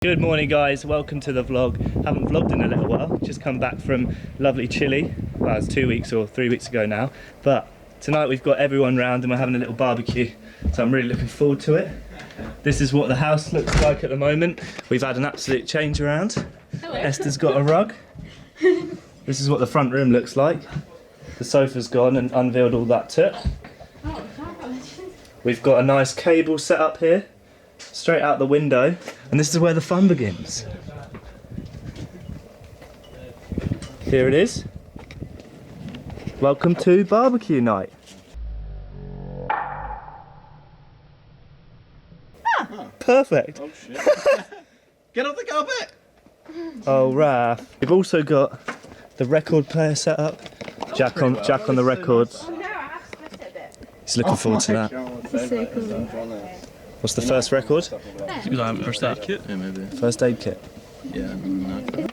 Good morning guys, welcome to the vlog. Haven't vlogged in a little while, just come back from lovely Chile. Well, it's 2 weeks or 3 weeks ago now, but tonight we've got everyone round and we're having a little barbecue, so I'm really looking forward to it. This is what the house looks like at the moment. We've had an absolute change around. Hello. Esther's got a rug. This is what the front room looks like. The sofa's gone and unveiled all that too. We've got a nice cable set up here, straight out the window, and this is where the fun begins. Here it is. Welcome to barbecue night. Perfect. Oh shit. Get off the carpet! Oh, Raph. We've also got the record player set up. Jack on the records. He's looking forward to that. What's the first record? First aid kit? Yeah, maybe. First aid kit. Yeah, no.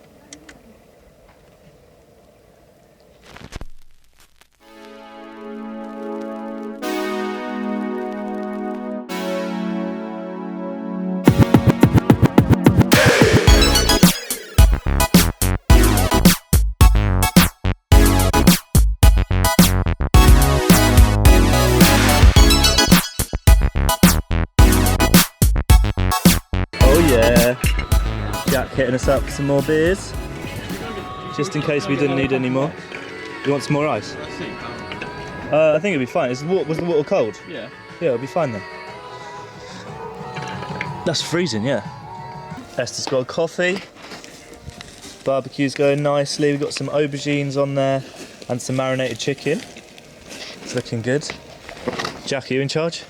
Jack hitting us up for some more beers, just in case we didn't need any more. You want some more ice? I think it'll be fine. Was the water cold? Yeah. Yeah, it'll be fine then. That's freezing, yeah. Esther's got a coffee. Barbecue's going nicely. We've got some aubergines on there and some marinated chicken. It's looking good. Jack, are you in charge?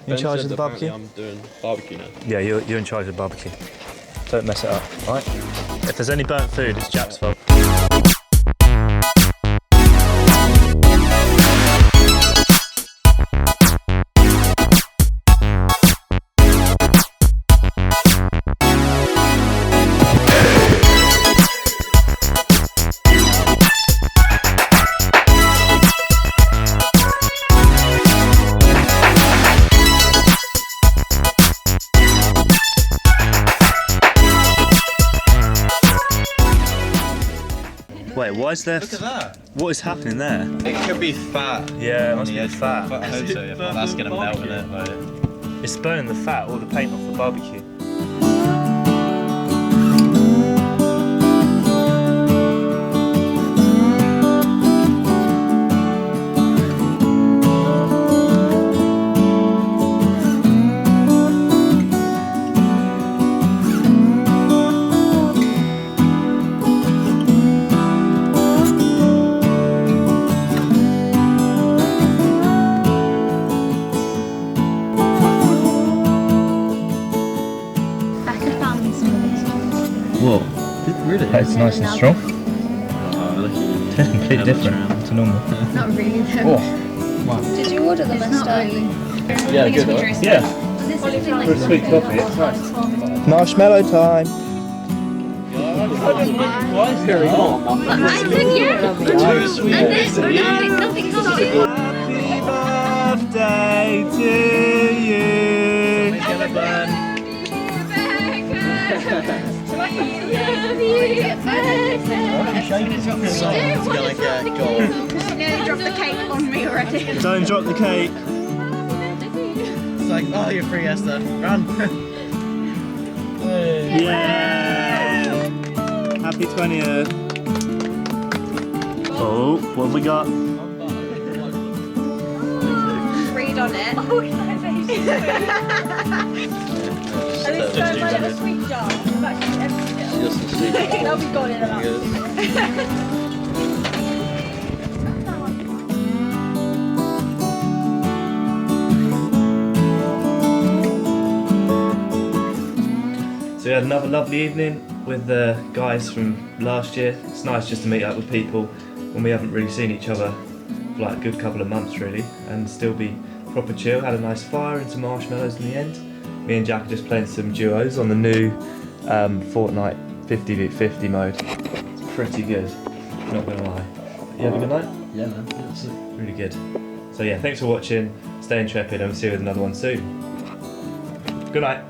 You in charge of the barbecue? I'm doing barbecue now. Yeah, you're in charge of the barbecue. Don't mess it up, alright? If there's any burnt food, it's Jack's fault. Wait, why is there? Look at that. What is happening there? It could be fat. Yeah, it must be fat. I hope so, yeah, but that's gonna melt in it. But... It's burning the fat or the paint off the barbecue. Whoa. Really? It's nice and strong. Oh, look. It's completely different to normal. Not really though. Oh, wow. Did you order them? It's not really. Yeah, good though. Yeah. For a sweet coffee, it's nice. Marshmallow time. Why is there I said yeah. too sweet? And then nothing's stopping. Happy birthday to you. Someone's gonna get gold. She nearly dropped the cake on me already. Don't drop the cake. It's like, oh, you're free, Esther. Run. Hey. Yeah. Happy 20th. Oh, what have we got? Read on it. And it's so my little sweet jar. I've actually emptied it. Just a sweet. That'll be gone in about. So we had another lovely evening with the guys from last year. It's nice just to meet up with people when we haven't really seen each other for like a good couple of months really, and still be proper chill. Had a nice fire and some marshmallows in the end. Me and Jack are just playing some duos on the new Fortnite 50v50 mode. It's pretty good, not gonna lie. You have a good night? Yeah, man. It's Really good. So yeah, thanks for watching. Stay intrepid and we'll see you with another one soon. Good night.